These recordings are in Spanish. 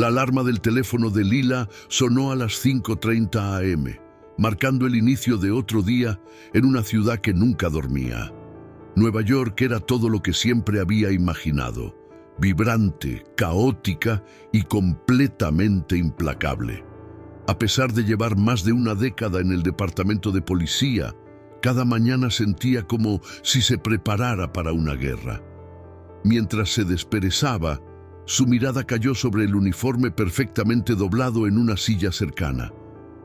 La alarma del teléfono de Lila sonó a las 5:30 am, marcando el inicio de otro día en una ciudad que nunca dormía. Nueva York era todo lo que siempre había imaginado: vibrante, caótica y completamente implacable. A pesar de llevar más de una década en el departamento de policía, cada mañana sentía como si se preparara para una guerra. Mientras se desperezaba, su mirada cayó sobre el uniforme perfectamente doblado en una silla cercana.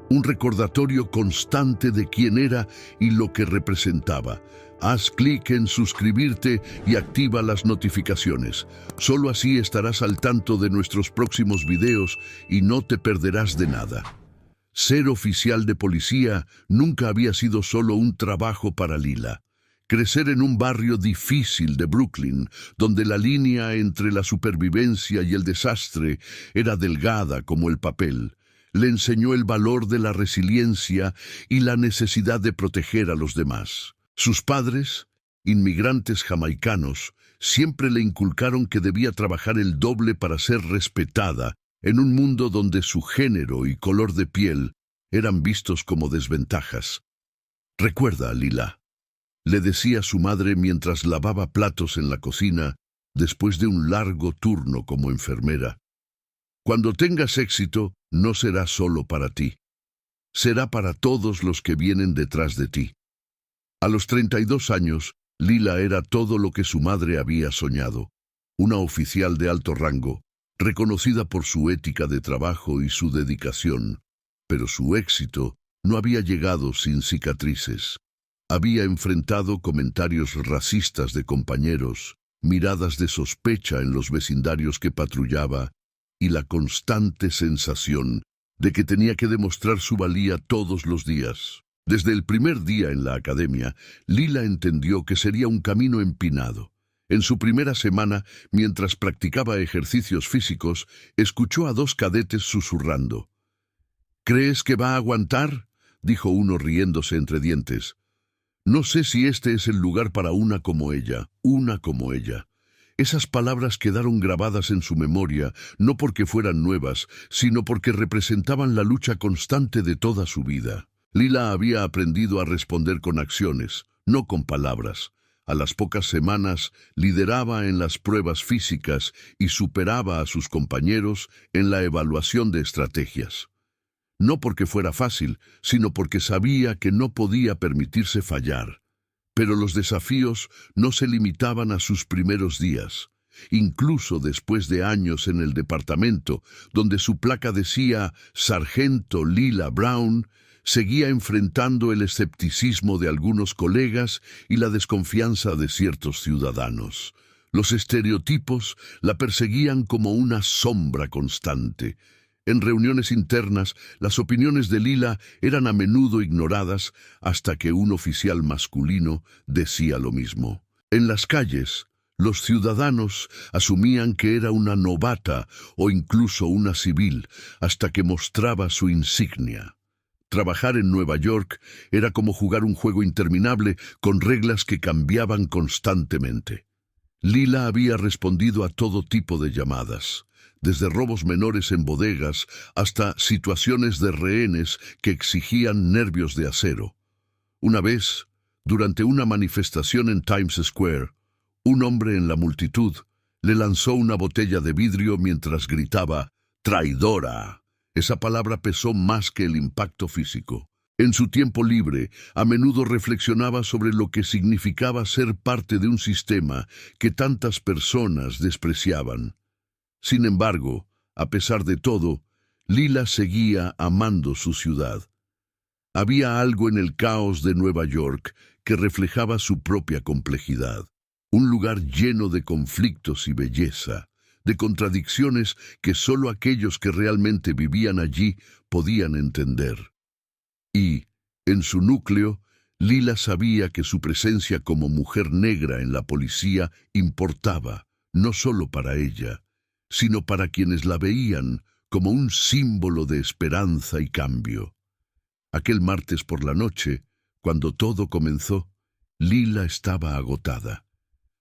Un recordatorio constante de quién era y lo que representaba. Haz clic en suscribirte y activa las notificaciones. Solo así estarás al tanto de nuestros próximos videos y no te perderás de nada. Ser oficial de policía nunca había sido solo un trabajo para Lila. Crecer en un barrio difícil de Brooklyn, donde la línea entre la supervivencia y el desastre era delgada como el papel, le enseñó el valor de la resiliencia y la necesidad de proteger a los demás. Sus padres, inmigrantes jamaicanos, siempre le inculcaron que debía trabajar el doble para ser respetada en un mundo donde su género y color de piel eran vistos como desventajas. «Recuerda, Lila», le decía su madre mientras lavaba platos en la cocina después de un largo turno como enfermera, «cuando tengas éxito, no será solo para ti. Será para todos los que vienen detrás de ti». A los 32 años, Lila era todo lo que su madre había soñado: una oficial de alto rango, reconocida por su ética de trabajo y su dedicación. Pero su éxito no había llegado sin cicatrices. Había enfrentado comentarios racistas de compañeros, miradas de sospecha en los vecindarios que patrullaba y la constante sensación de que tenía que demostrar su valía todos los días. Desde el primer día en la academia, Lila entendió que sería un camino empinado. En su primera semana, mientras practicaba ejercicios físicos, escuchó a dos cadetes susurrando. «¿Crees que va a aguantar?», dijo uno riéndose entre dientes. «No sé si este es el lugar para una como ella, una como ella». Esas palabras quedaron grabadas en su memoria, no porque fueran nuevas, sino porque representaban la lucha constante de toda su vida. Lila había aprendido a responder con acciones, no con palabras. A las pocas semanas lideraba en las pruebas físicas y superaba a sus compañeros en la evaluación de estrategias. No porque fuera fácil, sino porque sabía que no podía permitirse fallar. Pero los desafíos no se limitaban a sus primeros días. Incluso después de años en el departamento, donde su placa decía «Sargento Lila Brown», seguía enfrentando el escepticismo de algunos colegas y la desconfianza de ciertos ciudadanos. Los estereotipos la perseguían como una sombra constante. En reuniones internas, las opiniones de Lila eran a menudo ignoradas hasta que un oficial masculino decía lo mismo. En las calles, los ciudadanos asumían que era una novata o incluso una civil hasta que mostraba su insignia. Trabajar en Nueva York era como jugar un juego interminable con reglas que cambiaban constantemente. Lila había respondido a todo tipo de llamadas, desde robos menores en bodegas hasta situaciones de rehenes que exigían nervios de acero. Una vez, durante una manifestación en Times Square, un hombre en la multitud le lanzó una botella de vidrio mientras gritaba «¡Traidora!». Esa palabra pesó más que el impacto físico. En su tiempo libre, a menudo reflexionaba sobre lo que significaba ser parte de un sistema que tantas personas despreciaban. Sin embargo, a pesar de todo, Lila seguía amando su ciudad. Había algo en el caos de Nueva York que reflejaba su propia complejidad. Un lugar lleno de conflictos y belleza, de contradicciones que solo aquellos que realmente vivían allí podían entender. Y, en su núcleo, Lila sabía que su presencia como mujer negra en la policía importaba, no solo para ella, sino para quienes la veían como un símbolo de esperanza y cambio. Aquel martes por la noche, cuando todo comenzó, Lila estaba agotada.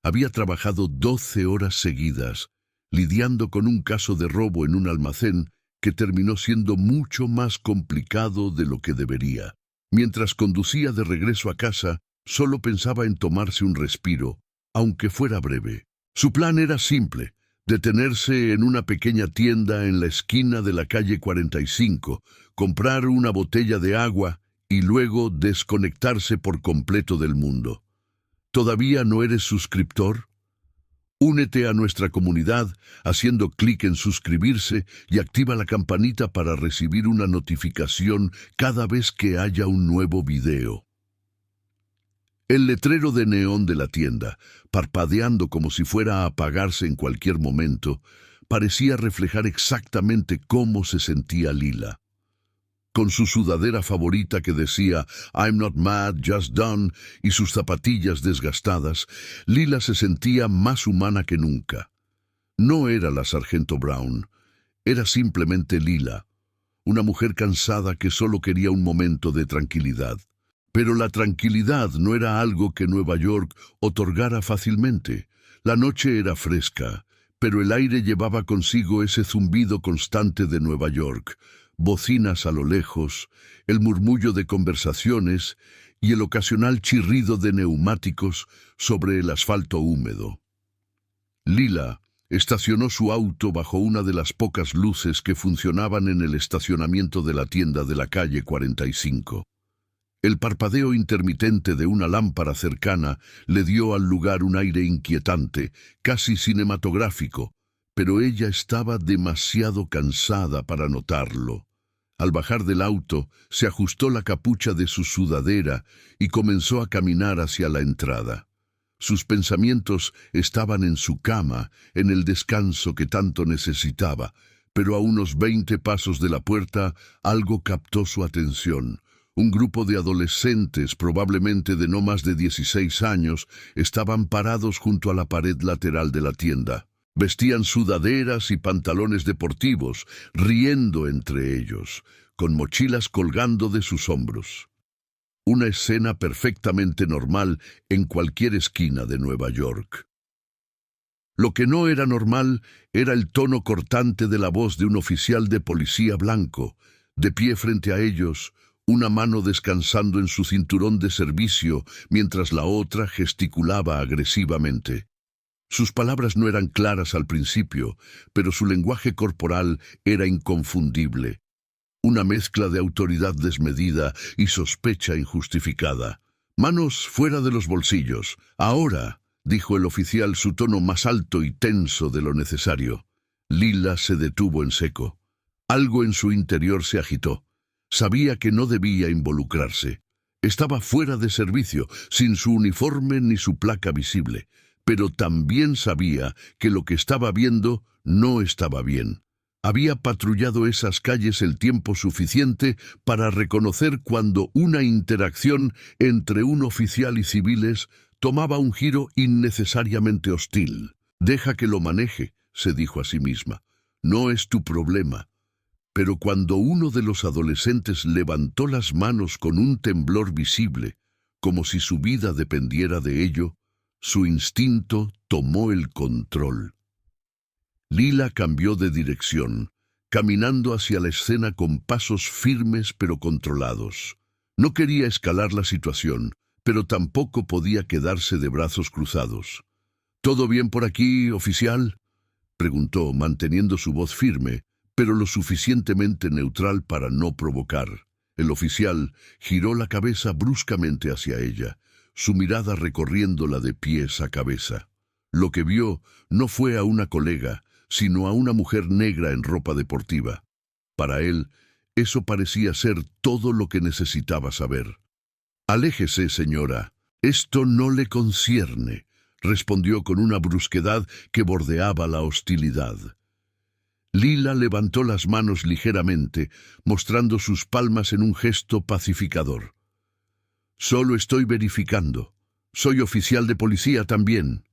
Había trabajado 12 horas seguidas, lidiando con un caso de robo en un almacén que terminó siendo mucho más complicado de lo que debería. Mientras conducía de regreso a casa, solo pensaba en tomarse un respiro, aunque fuera breve. Su plan era simple: detenerse en una pequeña tienda en la esquina de la calle 45, comprar una botella de agua y luego desconectarse por completo del mundo. ¿Todavía no eres suscriptor? Únete a nuestra comunidad haciendo clic en suscribirse y activa la campanita para recibir una notificación cada vez que haya un nuevo video. El letrero de neón de la tienda, parpadeando como si fuera a apagarse en cualquier momento, parecía reflejar exactamente cómo se sentía Lila. Con su sudadera favorita que decía "I'm not mad, just done" y sus zapatillas desgastadas, Lila se sentía más humana que nunca. No era la Sargento Brown, era simplemente Lila, una mujer cansada que solo quería un momento de tranquilidad. Pero la tranquilidad no era algo que Nueva York otorgara fácilmente. La noche era fresca, pero el aire llevaba consigo ese zumbido constante de Nueva York, bocinas a lo lejos, el murmullo de conversaciones y el ocasional chirrido de neumáticos sobre el asfalto húmedo. Lila estacionó su auto bajo una de las pocas luces que funcionaban en el estacionamiento de la tienda de la calle 45. El parpadeo intermitente de una lámpara cercana le dio al lugar un aire inquietante, casi cinematográfico, pero ella estaba demasiado cansada para notarlo. Al bajar del auto, se ajustó la capucha de su sudadera y comenzó a caminar hacia la entrada. Sus pensamientos estaban en su cama, en el descanso que tanto necesitaba, pero a unos 20 pasos de la puerta algo captó su atención. Un grupo de adolescentes, probablemente de no más de 16 años, estaban parados junto a la pared lateral de la tienda. Vestían sudaderas y pantalones deportivos, riendo entre ellos, con mochilas colgando de sus hombros. Una escena perfectamente normal en cualquier esquina de Nueva York. Lo que no era normal era el tono cortante de la voz de un oficial de policía blanco, de pie frente a ellos, una mano descansando en su cinturón de servicio mientras la otra gesticulaba agresivamente. Sus palabras no eran claras al principio, pero su lenguaje corporal era inconfundible. Una mezcla de autoridad desmedida y sospecha injustificada. «Manos fuera de los bolsillos. Ahora», dijo el oficial, su tono más alto y tenso de lo necesario. Lila se detuvo en seco. Algo en su interior se agitó. Sabía que no debía involucrarse. Estaba fuera de servicio, sin su uniforme ni su placa visible. Pero también sabía que lo que estaba viendo no estaba bien. Había patrullado esas calles el tiempo suficiente para reconocer cuando una interacción entre un oficial y civiles tomaba un giro innecesariamente hostil. «Deja que lo maneje», se dijo a sí misma. «No es tu problema». Pero cuando uno de los adolescentes levantó las manos con un temblor visible, como si su vida dependiera de ello, su instinto tomó el control. Lila cambió de dirección, caminando hacia la escena con pasos firmes pero controlados. No quería escalar la situación, pero tampoco podía quedarse de brazos cruzados. «¿Todo bien por aquí, oficial?», preguntó, manteniendo su voz firme, pero lo suficientemente neutral para no provocar. El oficial giró la cabeza bruscamente hacia ella, su mirada recorriéndola de pies a cabeza. Lo que vio no fue a una colega, sino a una mujer negra en ropa deportiva. Para él, eso parecía ser todo lo que necesitaba saber. «Aléjese, señora. Esto no le concierne», respondió con una brusquedad que bordeaba la hostilidad. Lila levantó las manos ligeramente, mostrando sus palmas en un gesto pacificador. «Solo estoy verificando. Soy oficial de policía también».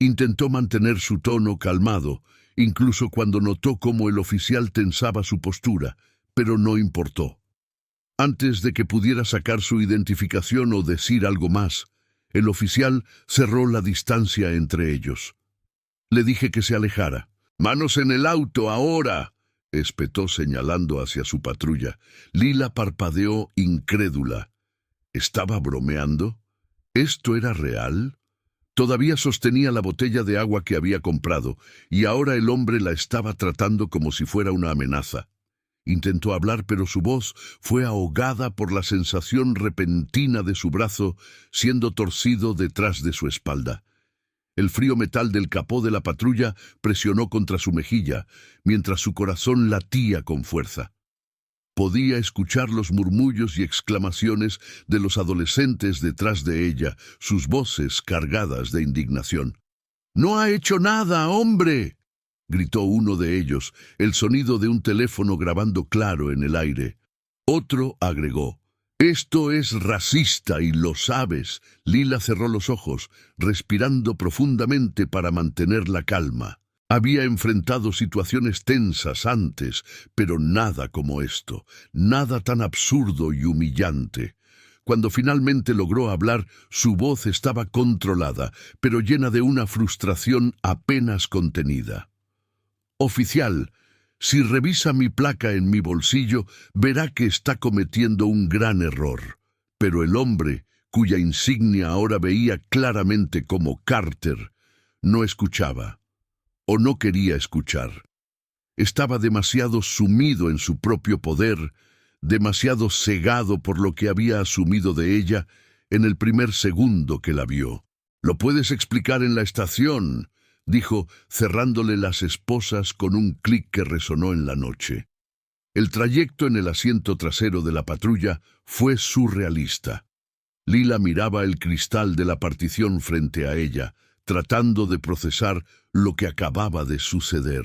Intentó mantener su tono calmado, incluso cuando notó cómo el oficial tensaba su postura, pero no importó. Antes de que pudiera sacar su identificación o decir algo más, el oficial cerró la distancia entre ellos. Le dije que se alejara. «¡Manos en el auto, ahora!», espetó señalando hacia su patrulla. Lila parpadeó incrédula. ¿Estaba bromeando? ¿Esto era real? Todavía sostenía la botella de agua que había comprado, y ahora el hombre la estaba tratando como si fuera una amenaza. Intentó hablar, pero su voz fue ahogada por la sensación repentina de su brazo siendo torcido detrás de su espalda. El frío metal del capó de la patrulla presionó contra su mejilla, mientras su corazón latía con fuerza. Podía escuchar los murmullos y exclamaciones de los adolescentes detrás de ella, sus voces cargadas de indignación. «¡No ha hecho nada, hombre!», gritó uno de ellos, el sonido de un teléfono grabando claro en el aire. Otro agregó: «Esto es racista y lo sabes». Lila cerró los ojos, respirando profundamente para mantener la calma. Había enfrentado situaciones tensas antes, pero nada como esto, nada tan absurdo y humillante. Cuando finalmente logró hablar, su voz estaba controlada, pero llena de una frustración apenas contenida. «Oficial, si revisa mi placa en mi bolsillo, verá que está cometiendo un gran error». Pero el hombre, cuya insignia ahora veía claramente como Carter, no escuchaba. O no quería escuchar. Estaba demasiado sumido en su propio poder, demasiado cegado por lo que había asumido de ella en el primer segundo que la vio. «Lo puedes explicar en la estación», dijo, cerrándole las esposas con un clic que resonó en la noche. El trayecto en el asiento trasero de la patrulla fue surrealista. Lila miraba el cristal de la partición frente a ella, tratando de procesar lo que acababa de suceder.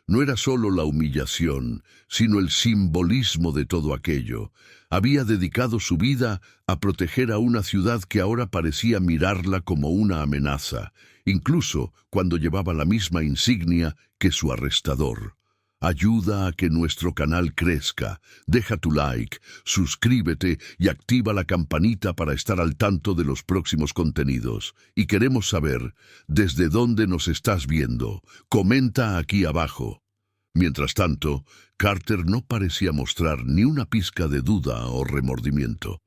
No era solo la humillación, sino el simbolismo de todo aquello. Había dedicado su vida a proteger a una ciudad que ahora parecía mirarla como una amenaza, incluso cuando llevaba la misma insignia que su arrestador. Ayuda a que nuestro canal crezca. Deja tu like, suscríbete y activa la campanita para estar al tanto de los próximos contenidos. Y queremos saber desde dónde nos estás viendo. Comenta aquí abajo. Mientras tanto, Carter no parecía mostrar ni una pizca de duda o remordimiento.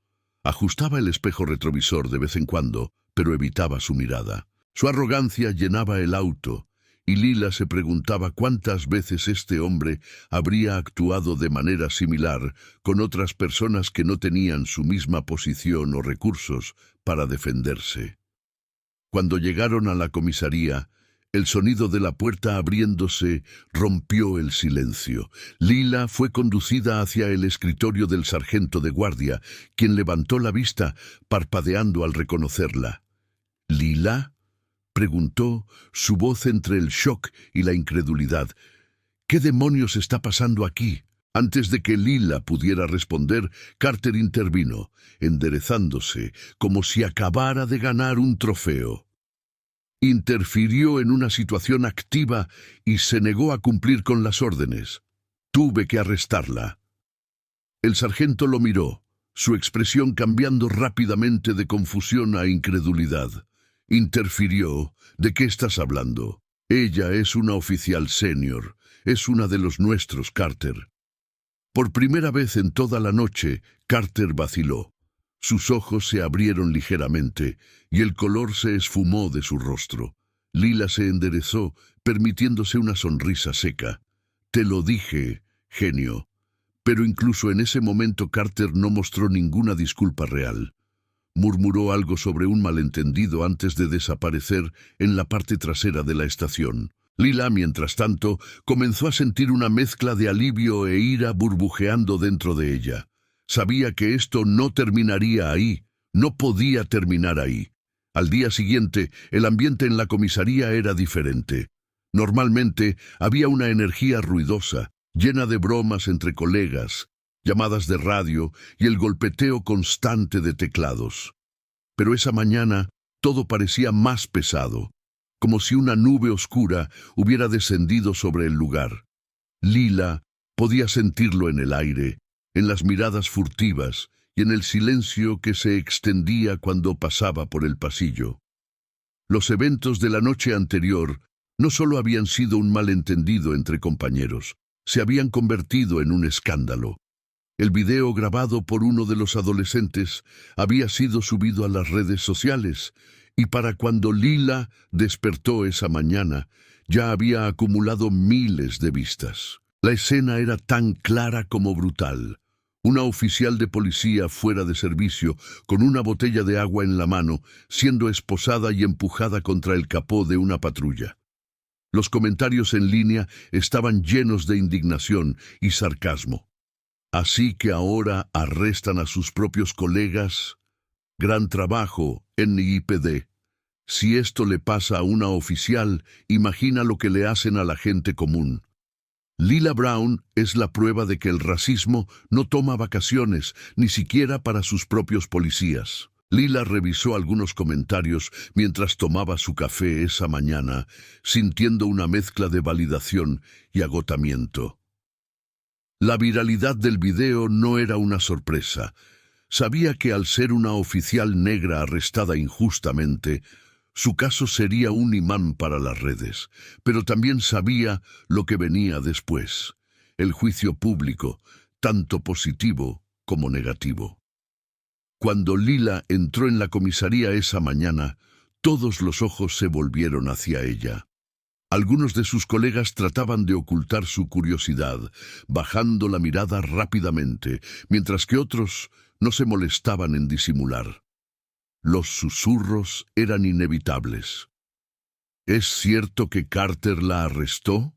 Ajustaba el espejo retrovisor de vez en cuando, pero evitaba su mirada. Su arrogancia llenaba el auto, y Lila se preguntaba cuántas veces este hombre habría actuado de manera similar con otras personas que no tenían su misma posición o recursos para defenderse. Cuando llegaron a la comisaría, el sonido de la puerta abriéndose rompió el silencio. Lila fue conducida hacia el escritorio del sargento de guardia, quien levantó la vista, parpadeando al reconocerla. «¿Lila?», preguntó, su voz entre el shock y la incredulidad. «¿Qué demonios está pasando aquí?». Antes de que Lila pudiera responder, Carter intervino, enderezándose, como si acabara de ganar un trofeo. Interfirió en una situación activa y se negó a cumplir con las órdenes. «Tuve que arrestarla». El sargento lo miró, su expresión cambiando rápidamente de confusión a incredulidad. «¿Interfirió? ¿De qué estás hablando? Ella es una oficial senior. Es una de los nuestros, Carter». Por primera vez en toda la noche, Carter vaciló. Sus ojos se abrieron ligeramente y el color se esfumó de su rostro. Lila se enderezó, permitiéndose una sonrisa seca. «Te lo dije, genio». Pero incluso en ese momento Carter no mostró ninguna disculpa real. Murmuró algo sobre un malentendido antes de desaparecer en la parte trasera de la estación. Lila, mientras tanto, comenzó a sentir una mezcla de alivio e ira burbujeando dentro de ella. Sabía que esto no terminaría ahí, no podía terminar ahí. Al día siguiente, el ambiente en la comisaría era diferente. Normalmente, había una energía ruidosa, llena de bromas entre colegas, llamadas de radio y el golpeteo constante de teclados. Pero esa mañana todo parecía más pesado, como si una nube oscura hubiera descendido sobre el lugar. Lila podía sentirlo en el aire, en las miradas furtivas y en el silencio que se extendía cuando pasaba por el pasillo. Los eventos de la noche anterior No solo habían sido un malentendido entre compañeros, se habían convertido en un escándalo. El video grabado por uno de los adolescentes había sido subido a las redes sociales, y para cuando Lila despertó esa mañana, ya había acumulado miles de vistas. La escena era tan clara como brutal. Una oficial de policía fuera de servicio, con una botella de agua en la mano, siendo esposada y empujada contra el capó de una patrulla. Los comentarios en línea estaban llenos de indignación y sarcasmo. Así que ahora arrestan a sus propios colegas. Gran trabajo, NYPD. Si esto le pasa a una oficial, imagina lo que le hacen a la gente común. Lila Brown es la prueba de que el racismo no toma vacaciones, ni siquiera para sus propios policías. Lila revisó algunos comentarios mientras tomaba su café esa mañana, sintiendo una mezcla de validación y agotamiento. La viralidad del video no era una sorpresa. Sabía que al ser una oficial negra arrestada injustamente, su caso sería un imán para las redes, pero también sabía lo que venía después, el juicio público, tanto positivo como negativo. Cuando Lila entró en la comisaría esa mañana, todos los ojos se volvieron hacia ella. Algunos de sus colegas trataban de ocultar su curiosidad, bajando la mirada rápidamente, mientras que otros no se molestaban en disimular. Los susurros eran inevitables. ¿Es cierto que Carter la arrestó?,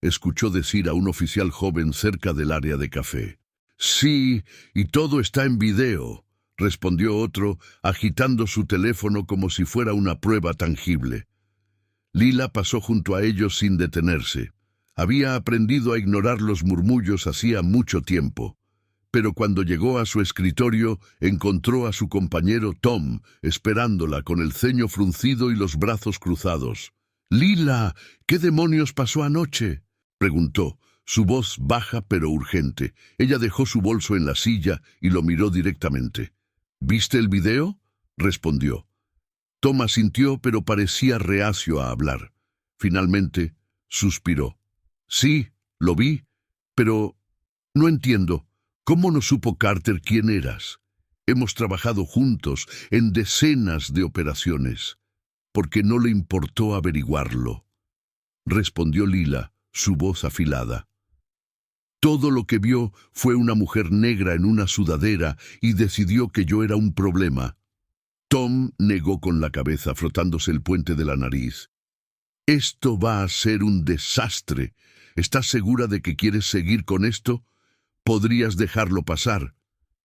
escuchó decir a un oficial joven cerca del área de café. Sí, y todo está en video, respondió otro, agitando su teléfono como si fuera una prueba tangible. Lila pasó junto a ellos sin detenerse. Había aprendido a ignorar los murmullos hacía mucho tiempo. Pero cuando llegó a su escritorio, encontró a su compañero Tom, esperándola con el ceño fruncido y los brazos cruzados. «Lila, ¿qué demonios pasó anoche?», preguntó, su voz baja pero urgente. Ella dejó su bolso en la silla y lo miró directamente. «¿Viste el video?», respondió. Tom asintió, pero parecía reacio a hablar. Finalmente, suspiró. «Sí, lo vi, pero no entiendo. ¿Cómo no supo Carter quién eras? Hemos trabajado juntos en decenas de operaciones. Porque no le importó averiguarlo», respondió Lila, su voz afilada. «Todo lo que vio fue una mujer negra en una sudadera y decidió que yo era un problema». Tom negó con la cabeza, frotándose el puente de la nariz. «Esto va a ser un desastre. ¿Estás segura de que quieres seguir con esto? Podrías dejarlo pasar.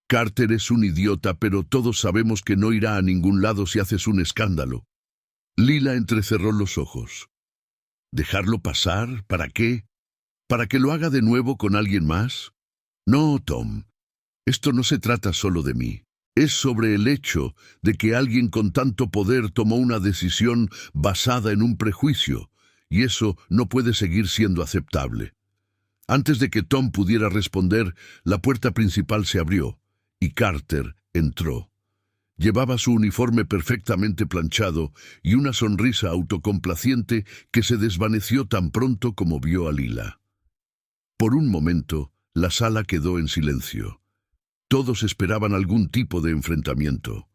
Carter es un idiota, pero todos sabemos que no irá a ningún lado si haces un escándalo». Lila entrecerró los ojos. ¿Dejarlo pasar? ¿Para qué? ¿Para que lo haga de nuevo con alguien más? No, Tom. Esto no se trata solo de mí. Es sobre el hecho de que alguien con tanto poder tomó una decisión basada en un prejuicio, y eso no puede seguir siendo aceptable. Antes de que Tom pudiera responder, la puerta principal se abrió, y Carter entró. Llevaba su uniforme perfectamente planchado y una sonrisa autocomplaciente que se desvaneció tan pronto como vio a Lila. Por un momento, la sala quedó en silencio. Todos esperaban algún tipo de enfrentamiento.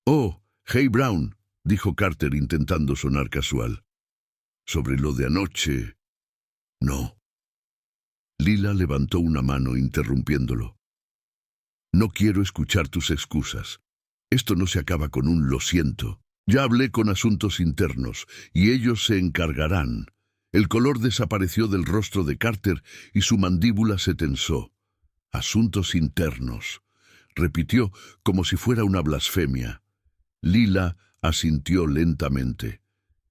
«Oh, hey Brown», dijo Carter intentando sonar casual. «Sobre lo de anoche, no». Lila levantó una mano interrumpiéndolo. «No quiero escuchar tus excusas. Esto no se acaba con un lo siento. Ya hablé con asuntos internos, y ellos se encargarán». El color desapareció del rostro de Carter y su mandíbula se tensó. «Asuntos internos», repitió como si fuera una blasfemia. Lila asintió lentamente.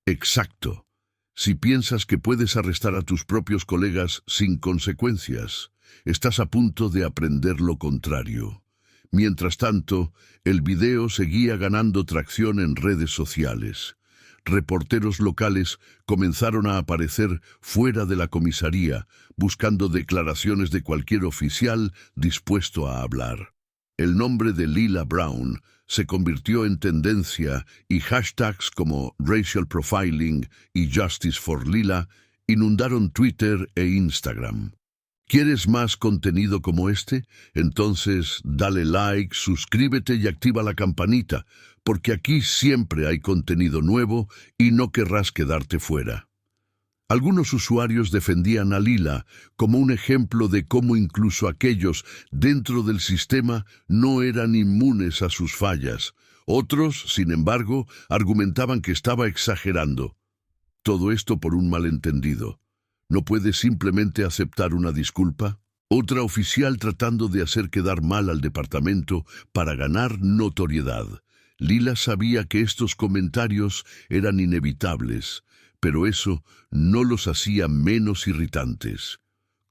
«Exacto. Si piensas que puedes arrestar a tus propios colegas sin consecuencias, estás a punto de aprender lo contrario». Mientras tanto, el video seguía ganando tracción en redes sociales. Reporteros locales comenzaron a aparecer fuera de la comisaría, buscando declaraciones de cualquier oficial dispuesto a hablar. El nombre de Lila Brown se convirtió en tendencia y hashtags como Racial Profiling y Justice for Lila inundaron Twitter e Instagram. ¿Quieres más contenido como este? Entonces dale like, suscríbete y activa la campanita, porque aquí siempre hay contenido nuevo y no querrás quedarte fuera. Algunos usuarios defendían a Lila como un ejemplo de cómo incluso aquellos dentro del sistema no eran inmunes a sus fallas. Otros, sin embargo, argumentaban que estaba exagerando. Todo esto por un malentendido. ¿No puede simplemente aceptar una disculpa? Otra oficial tratando de hacer quedar mal al departamento para ganar notoriedad. Lila sabía que estos comentarios eran inevitables, pero eso no los hacía menos irritantes.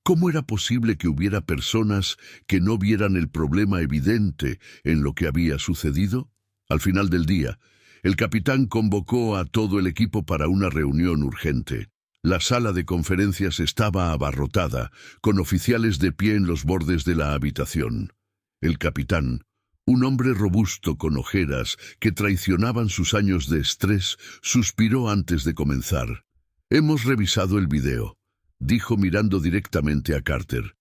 ¿Cómo era posible que hubiera personas que no vieran el problema evidente en lo que había sucedido? Al final del día, el capitán convocó a todo el equipo para una reunión urgente. La sala de conferencias estaba abarrotada, con oficiales de pie en los bordes de la habitación. El capitán, un hombre robusto con ojeras que traicionaban sus años de estrés, suspiró antes de comenzar. «Hemos revisado el video», dijo mirando directamente a Carter.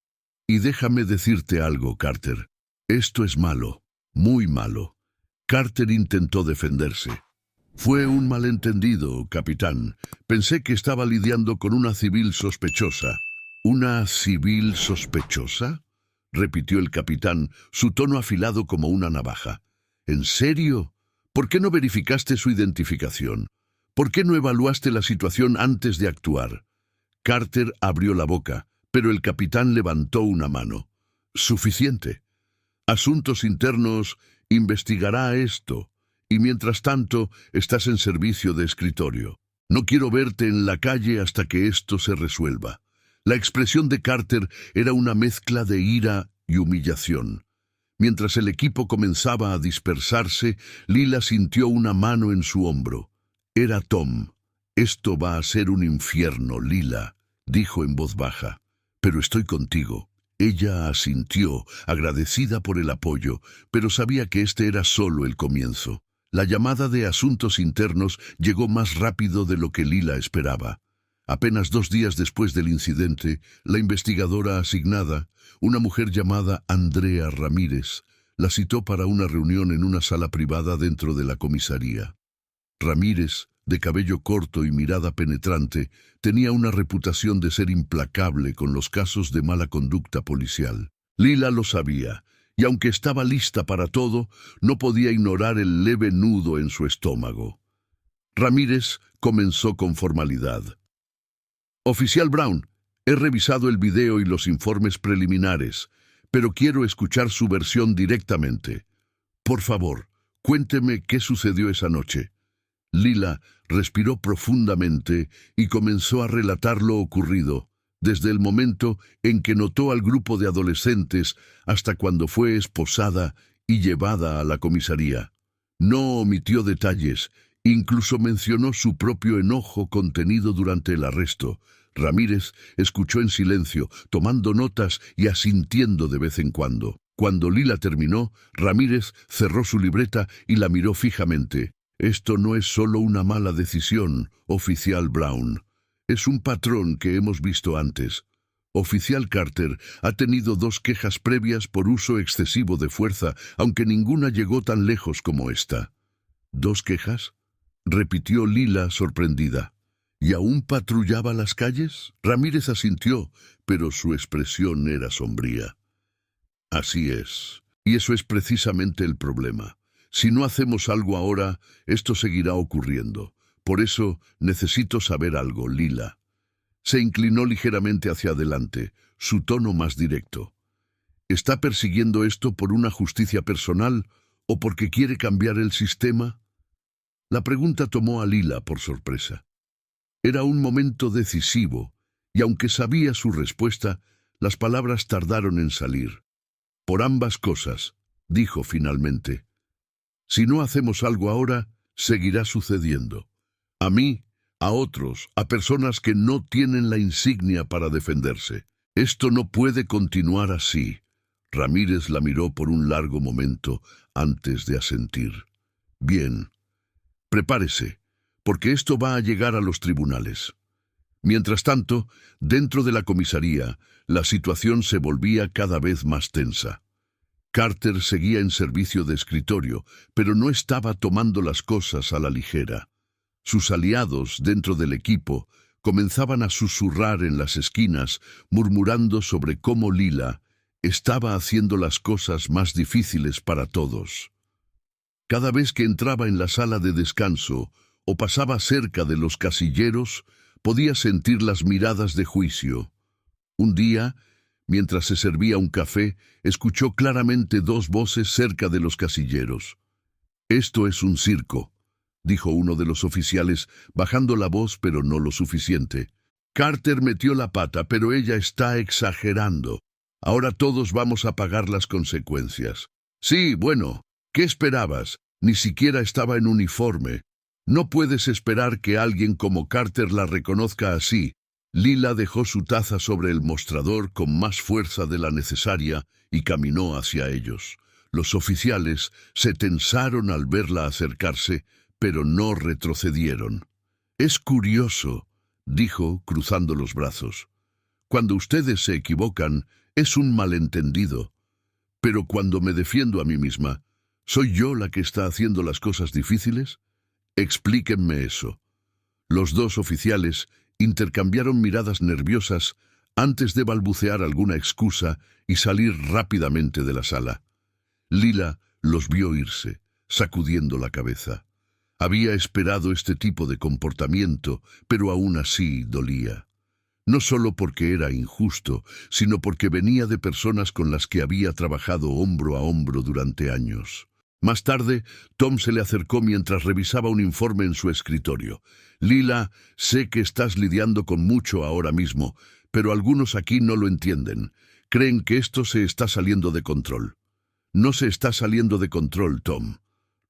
«Y déjame decirte algo, Carter. Esto es malo, muy malo». Carter intentó defenderse. «Fue un malentendido, capitán. Pensé que estaba lidiando con una civil sospechosa». «¿Una civil sospechosa?», repitió el capitán, su tono afilado como una navaja. «¿En serio? ¿Por qué no verificaste su identificación? ¿Por qué no evaluaste la situación antes de actuar?» Carter abrió la boca, pero el capitán levantó una mano. «Suficiente. Asuntos Internos investigará esto, y mientras tanto estás en servicio de escritorio. No quiero verte en la calle hasta que esto se resuelva». La expresión de Carter era una mezcla de ira y humillación. Mientras el equipo comenzaba a dispersarse, Lila sintió una mano en su hombro. Era Tom. «Esto va a ser un infierno, Lila», dijo en voz baja. «Pero estoy contigo». Ella asintió, agradecida por el apoyo, pero sabía que este era solo el comienzo. La llamada de Asuntos Internos llegó más rápido de lo que Lila esperaba. Apenas 2 días después del incidente, la investigadora asignada, una mujer llamada Andrea Ramírez, la citó para una reunión en una sala privada dentro de la comisaría. Ramírez, de cabello corto y mirada penetrante, tenía una reputación de ser implacable con los casos de mala conducta policial. Lila lo sabía, y aunque estaba lista para todo, no podía ignorar el leve nudo en su estómago. Ramírez comenzó con formalidad. «Oficial Brown, he revisado el video y los informes preliminares, pero quiero escuchar su versión directamente. Por favor, cuénteme qué sucedió esa noche». Lila respiró profundamente y comenzó a relatar lo ocurrido, desde el momento en que notó al grupo de adolescentes hasta cuando fue esposada y llevada a la comisaría. No omitió detalles, incluso mencionó su propio enojo contenido durante el arresto. Ramírez escuchó en silencio, tomando notas y asintiendo de vez en cuando. Cuando Lila terminó, Ramírez cerró su libreta y la miró fijamente. «Esto no es solo una mala decisión, oficial Brown. Es un patrón que hemos visto antes. Oficial Carter ha tenido 2 quejas previas por uso excesivo de fuerza, aunque ninguna llegó tan lejos como esta». «¿2 quejas?», repitió Lila sorprendida. «¿Y aún patrullaba las calles?». Ramírez asintió, pero su expresión era sombría. «Así es, y eso es precisamente el problema. Si no hacemos algo ahora, esto seguirá ocurriendo. Por eso necesito saber algo, Lila». Se inclinó ligeramente hacia adelante, su tono más directo. «¿Está persiguiendo esto por una justicia personal o porque quiere cambiar el sistema?». La pregunta tomó a Lila por sorpresa. Era un momento decisivo, y aunque sabía su respuesta, las palabras tardaron en salir. «Por ambas cosas», dijo finalmente. «Si no hacemos algo ahora, seguirá sucediendo. A mí, a otros, a personas que no tienen la insignia para defenderse. Esto no puede continuar así». Ramírez la miró por un largo momento antes de asentir. Bien, prepárese, porque esto va a llegar a los tribunales. Mientras tanto, dentro de la comisaría, la situación se volvía cada vez más tensa. Carter seguía en servicio de escritorio, pero no estaba tomando las cosas a la ligera. Sus aliados dentro del equipo comenzaban a susurrar en las esquinas, murmurando sobre cómo Lila estaba haciendo las cosas más difíciles para todos. Cada vez que entraba en la sala de descanso o pasaba cerca de los casilleros, podía sentir las miradas de juicio. Un día, mientras se servía un café, escuchó claramente dos voces cerca de los casilleros. «Esto es un circo», dijo uno de los oficiales, bajando la voz pero no lo suficiente. «Carter metió la pata, pero ella está exagerando. Ahora todos vamos a pagar las consecuencias». «Sí, bueno, ¿qué esperabas? Ni siquiera estaba en uniforme. No puedes esperar que alguien como Carter la reconozca así». Lila dejó su taza sobre el mostrador con más fuerza de la necesaria y caminó hacia ellos. Los oficiales se tensaron al verla acercarse, pero no retrocedieron. «Es curioso», dijo, cruzando los brazos. «Cuando ustedes se equivocan, es un malentendido. Pero cuando me defiendo a mí misma, ¿soy yo la que está haciendo las cosas difíciles? Explíquenme eso». Los dos oficiales intercambiaron miradas nerviosas antes de balbucear alguna excusa y salir rápidamente de la sala. Lila los vio irse, sacudiendo la cabeza. Había esperado este tipo de comportamiento, pero aún así dolía. No solo porque era injusto, sino porque venía de personas con las que había trabajado hombro a hombro durante años. Más tarde, Tom se le acercó mientras revisaba un informe en su escritorio. «Lila, sé que estás lidiando con mucho ahora mismo, pero algunos aquí no lo entienden. Creen que esto se está saliendo de control». «No se está saliendo de control, Tom»,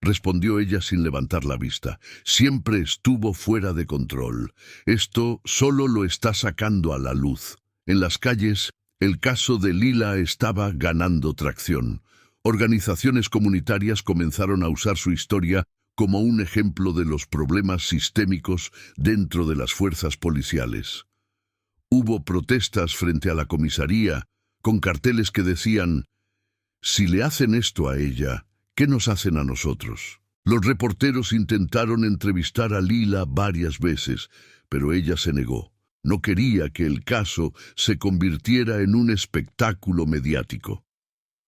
respondió ella sin levantar la vista. «Siempre estuvo fuera de control. Esto solo lo está sacando a la luz». En las calles, el caso de Lila estaba ganando tracción. Organizaciones comunitarias comenzaron a usar su historia como un ejemplo de los problemas sistémicos dentro de las fuerzas policiales. Hubo protestas frente a la comisaría con carteles que decían: «Si le hacen esto a ella, ¿qué nos hacen a nosotros?». Los reporteros intentaron entrevistar a Lila varias veces, pero ella se negó. No quería que el caso se convirtiera en un espectáculo mediático.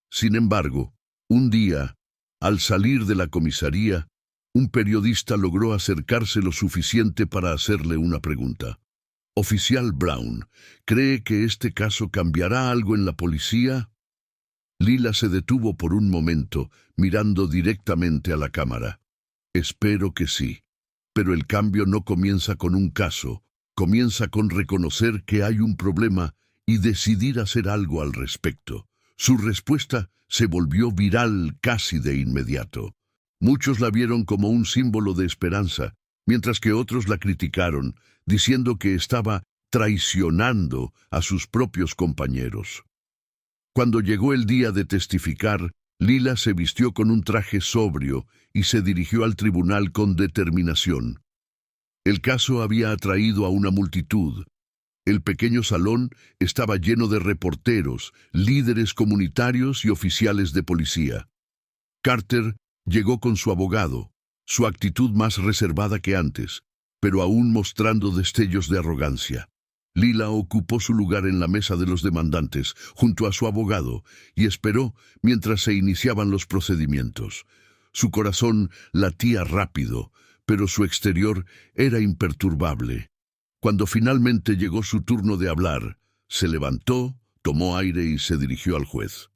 Sin embargo, un día, al salir de la comisaría, un periodista logró acercarse lo suficiente para hacerle una pregunta. «Oficial Brown, ¿cree que este caso cambiará algo en la policía?». Lila se detuvo por un momento, mirando directamente a la cámara. «Espero que sí. Pero el cambio no comienza con un caso, comienza con reconocer que hay un problema y decidir hacer algo al respecto». Su respuesta se volvió viral casi de inmediato. Muchos la vieron como un símbolo de esperanza, mientras que otros la criticaron, diciendo que estaba traicionando a sus propios compañeros. Cuando llegó el día de testificar, Lila se vistió con un traje sobrio y se dirigió al tribunal con determinación. El caso había atraído a una multitud. El pequeño salón estaba lleno de reporteros, líderes comunitarios y oficiales de policía. Carter llegó con su abogado, su actitud más reservada que antes, pero aún mostrando destellos de arrogancia. Lila ocupó su lugar en la mesa de los demandantes, junto a su abogado, y esperó mientras se iniciaban los procedimientos. Su corazón latía rápido, pero su exterior era imperturbable. Cuando finalmente llegó su turno de hablar, se levantó, tomó aire y se dirigió al juez.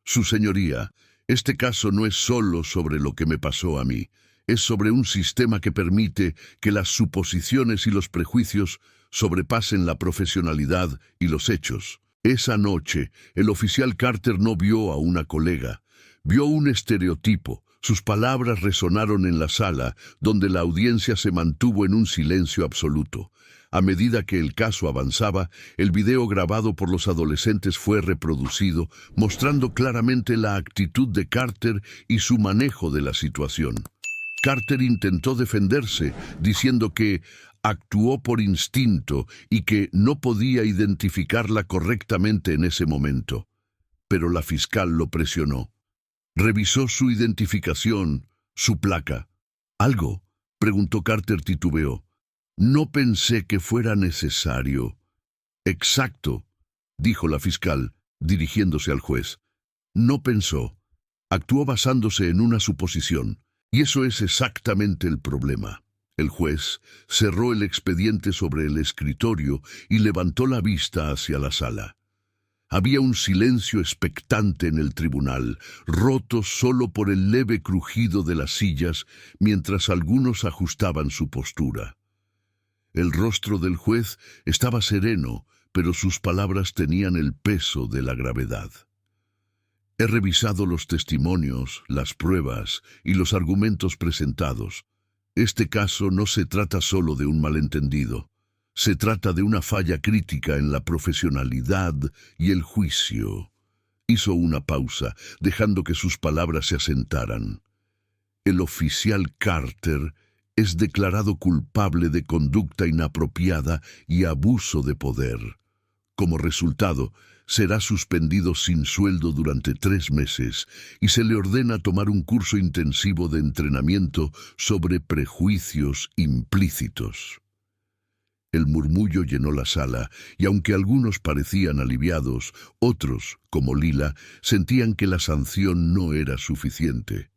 «Su señoría, este caso no es solo sobre lo que me pasó a mí, es sobre un sistema que permite que las suposiciones y los prejuicios sobrepasen la profesionalidad y los hechos. Esa noche, el oficial Carter no vio a una colega, vio un estereotipo. Sus palabras resonaron en la sala, donde la audiencia se mantuvo en un silencio absoluto. A medida que el caso avanzaba, el video grabado por los adolescentes fue reproducido, mostrando claramente la actitud de Carter y su manejo de la situación. Carter intentó defenderse, diciendo que actuó por instinto y que no podía identificarla correctamente en ese momento. Pero la fiscal lo presionó. Revisó su identificación, su placa. ¿Algo? Preguntó Carter, titubeó. No pensé que fuera necesario. Exacto, dijo la fiscal, dirigiéndose al juez. No pensó. Actuó basándose en una suposición. Y eso es exactamente el problema. El juez cerró el expediente sobre el escritorio y levantó la vista hacia la sala. Había un silencio expectante en el tribunal, roto solo por el leve crujido de las sillas mientras algunos ajustaban su postura. El rostro del juez estaba sereno, pero sus palabras tenían el peso de la gravedad. He revisado los testimonios, las pruebas y los argumentos presentados. Este caso no se trata solo de un malentendido. Se trata de una falla crítica en la profesionalidad y el juicio. Hizo una pausa, dejando que sus palabras se asentaran. El oficial Carter es declarado culpable de conducta inapropiada y abuso de poder. Como resultado, será suspendido sin sueldo durante 3 meses y se le ordena tomar un curso intensivo de entrenamiento sobre prejuicios implícitos. El murmullo llenó la sala, y aunque algunos parecían aliviados, otros, como Lila, sentían que la sanción no era suficiente.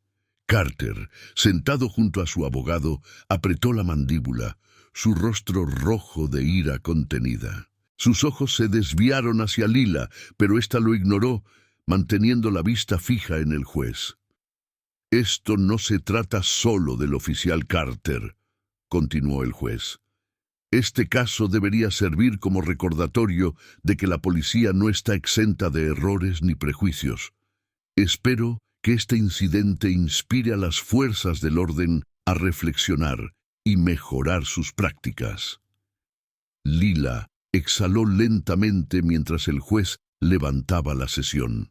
Carter, sentado junto a su abogado, apretó la mandíbula, su rostro rojo de ira contenida. Sus ojos se desviaron hacia Lila, pero ésta lo ignoró, manteniendo la vista fija en el juez. «Esto no se trata solo del oficial Carter», continuó el juez. «Este caso debería servir como recordatorio de que la policía no está exenta de errores ni prejuicios. Espero que este incidente inspire a las fuerzas del orden a reflexionar y mejorar sus prácticas». Lila exhaló lentamente mientras el juez levantaba la sesión.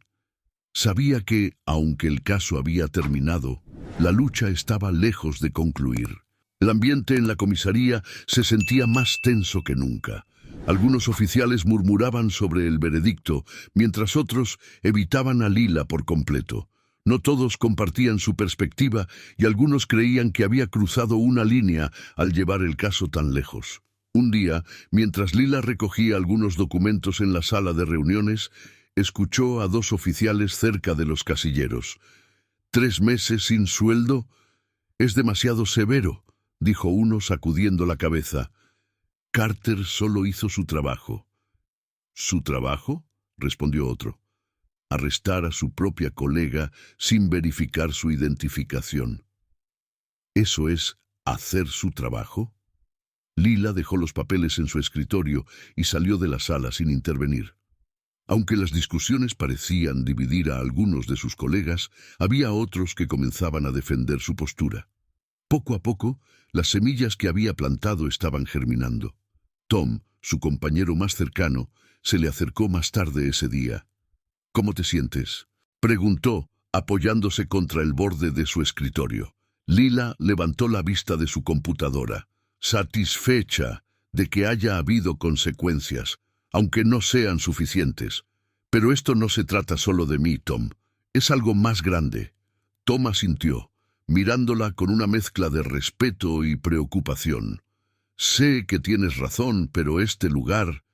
Sabía que, aunque el caso había terminado, la lucha estaba lejos de concluir. El ambiente en la comisaría se sentía más tenso que nunca. Algunos oficiales murmuraban sobre el veredicto, mientras otros evitaban a Lila por completo. No todos compartían su perspectiva y algunos creían que había cruzado una línea al llevar el caso tan lejos. Un día, mientras Lila recogía algunos documentos en la sala de reuniones, escuchó a 2 oficiales cerca de los casilleros. «¿3 meses sin sueldo? Es demasiado severo», dijo uno sacudiendo la cabeza. Carter solo hizo su trabajo. «¿Su trabajo?», respondió otro. «Arrestar a su propia colega sin verificar su identificación. ¿Eso es hacer su trabajo?». Lila dejó los papeles en su escritorio y salió de la sala sin intervenir. Aunque las discusiones parecían dividir a algunos de sus colegas, había otros que comenzaban a defender su postura. Poco a poco, las semillas que había plantado estaban germinando. Tom, su compañero más cercano, se le acercó más tarde ese día. «¿Cómo te sientes?», preguntó, apoyándose contra el borde de su escritorio. Lila levantó la vista de su computadora, satisfecha de que haya habido consecuencias, aunque no sean suficientes. «Pero esto no se trata solo de mí, Tom. Es algo más grande». Tom asintió, mirándola con una mezcla de respeto y preocupación. «Sé que tienes razón, pero este lugar…»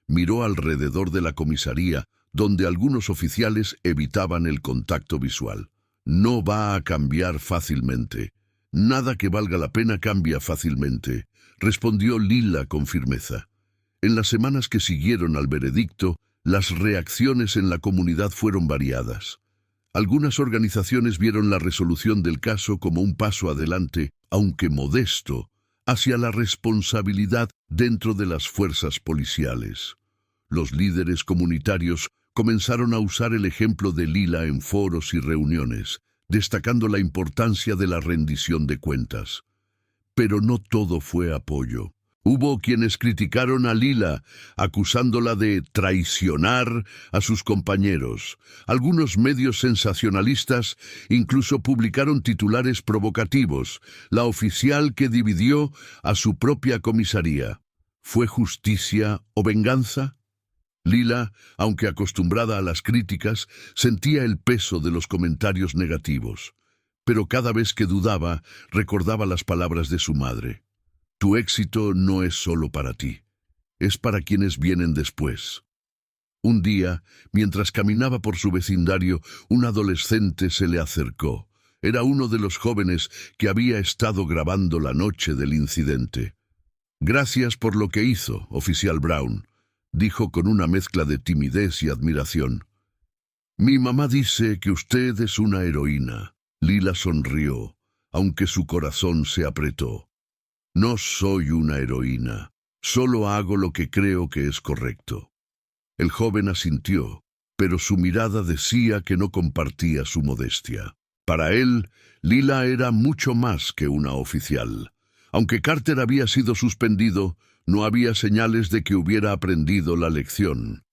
Miró alrededor de la comisaría, donde algunos oficiales evitaban el contacto visual. «No va a cambiar fácilmente. Nada que valga la pena cambia fácilmente», respondió Lila con firmeza. En las semanas que siguieron al veredicto, las reacciones en la comunidad fueron variadas. Algunas organizaciones vieron la resolución del caso como un paso adelante, aunque modesto, hacia la responsabilidad dentro de las fuerzas policiales. Los líderes comunitarios comenzaron a usar el ejemplo de Lila en foros y reuniones, destacando la importancia de la rendición de cuentas. Pero no todo fue apoyo. Hubo quienes criticaron a Lila, acusándola de traicionar a sus compañeros. Algunos medios sensacionalistas incluso publicaron titulares provocativos: la oficial que dividió a su propia comisaría. ¿Fue justicia o venganza? Lila, aunque acostumbrada a las críticas, sentía el peso de los comentarios negativos. Pero cada vez que dudaba, recordaba las palabras de su madre. Tu éxito no es solo para ti, es para quienes vienen después. Un día, mientras caminaba por su vecindario, un adolescente se le acercó. Era uno de los jóvenes que había estado grabando la noche del incidente. Gracias por lo que hizo, oficial Brown, dijo con una mezcla de timidez y admiración. Mi mamá dice que usted es una heroína. Lila sonrió, aunque su corazón se apretó. No soy una heroína, solo hago lo que creo que es correcto. El joven asintió, pero su mirada decía que no compartía su modestia. Para él, Lila era mucho más que una oficial. Aunque Carter había sido suspendido, no había señales de que hubiera aprendido la lección.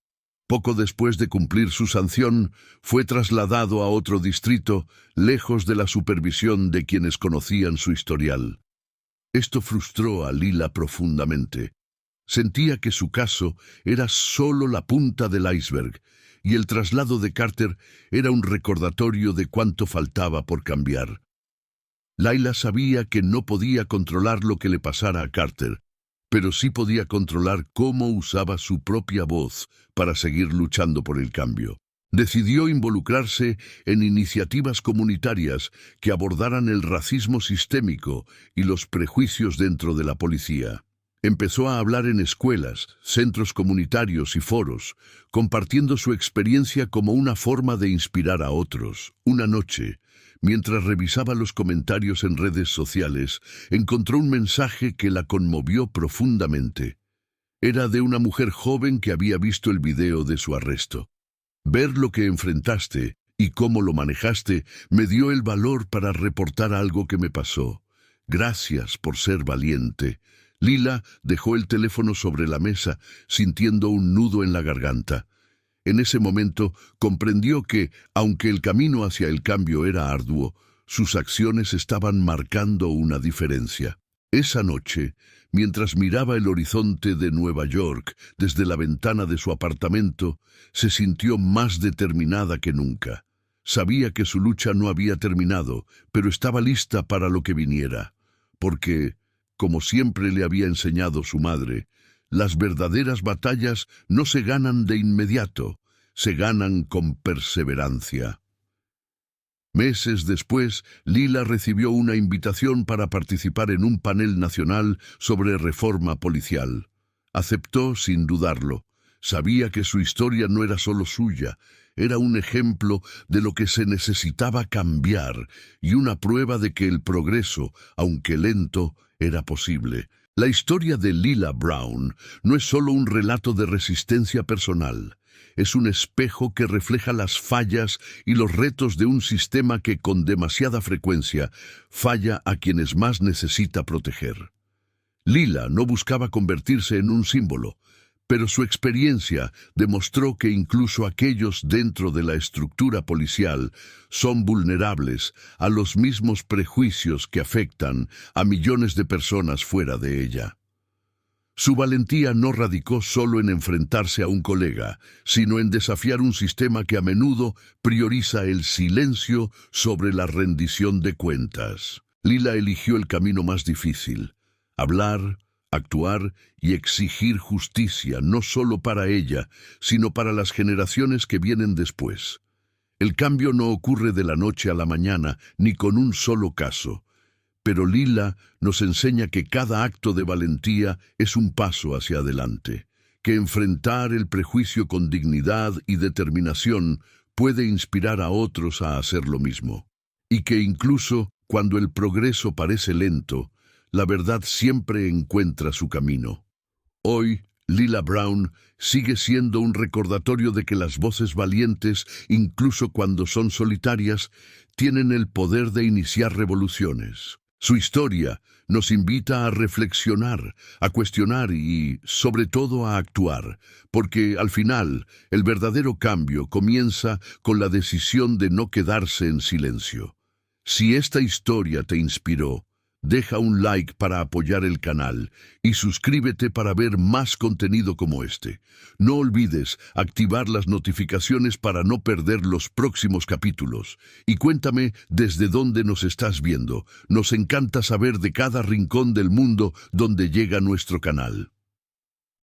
Poco después de cumplir su sanción, fue trasladado a otro distrito, lejos de la supervisión de quienes conocían su historial. Esto frustró a Lila profundamente. Sentía que su caso era solo la punta del iceberg, y el traslado de Carter era un recordatorio de cuánto faltaba por cambiar. Layla sabía que no podía controlar lo que le pasara a Carter, pero sí podía controlar cómo usaba su propia voz para seguir luchando por el cambio. Decidió involucrarse en iniciativas comunitarias que abordaran el racismo sistémico y los prejuicios dentro de la policía. Empezó a hablar en escuelas, centros comunitarios y foros, compartiendo su experiencia como una forma de inspirar a otros. Una noche, mientras revisaba los comentarios en redes sociales, encontró un mensaje que la conmovió profundamente. Era de una mujer joven que había visto el video de su arresto. Ver lo que enfrentaste y cómo lo manejaste me dio el valor para reportar algo que me pasó. Gracias por ser valiente. Lila dejó el teléfono sobre la mesa, sintiendo un nudo en la garganta. En ese momento comprendió que, aunque el camino hacia el cambio era arduo, sus acciones estaban marcando una diferencia. Esa noche, mientras miraba el horizonte de Nueva York desde la ventana de su apartamento, se sintió más determinada que nunca. Sabía que su lucha no había terminado, pero estaba lista para lo que viniera, porque, como siempre le había enseñado su madre, las verdaderas batallas no se ganan de inmediato, se ganan con perseverancia. Meses después, Lila recibió una invitación para participar en un panel nacional sobre reforma policial. Aceptó sin dudarlo. Sabía que su historia no era solo suya, era un ejemplo de lo que se necesitaba cambiar y una prueba de que el progreso, aunque lento, era posible. La historia de Lila Brown no es solo un relato de resistencia personal. Es un espejo que refleja las fallas y los retos de un sistema que con demasiada frecuencia falla a quienes más necesita proteger. Lila no buscaba convertirse en un símbolo, pero su experiencia demostró que incluso aquellos dentro de la estructura policial son vulnerables a los mismos prejuicios que afectan a millones de personas fuera de ella. Su valentía no radicó solo en enfrentarse a un colega, sino en desafiar un sistema que a menudo prioriza el silencio sobre la rendición de cuentas. Lila eligió el camino más difícil: hablar, actuar y exigir justicia, no solo para ella, sino para las generaciones que vienen después. El cambio no ocurre de la noche a la mañana, ni con un solo caso. Pero Lila nos enseña que cada acto de valentía es un paso hacia adelante, que enfrentar el prejuicio con dignidad y determinación puede inspirar a otros a hacer lo mismo, y que incluso cuando el progreso parece lento, la verdad siempre encuentra su camino. Hoy, Lila Brown sigue siendo un recordatorio de que las voces valientes, incluso cuando son solitarias, tienen el poder de iniciar revoluciones. Su historia nos invita a reflexionar, a cuestionar y, sobre todo, a actuar, porque al final el verdadero cambio comienza con la decisión de no quedarse en silencio. Si esta historia te inspiró, deja un like para apoyar el canal y suscríbete para ver más contenido como este. No olvides activar las notificaciones para no perder los próximos capítulos. Y cuéntame desde dónde nos estás viendo. Nos encanta saber de cada rincón del mundo donde llega nuestro canal.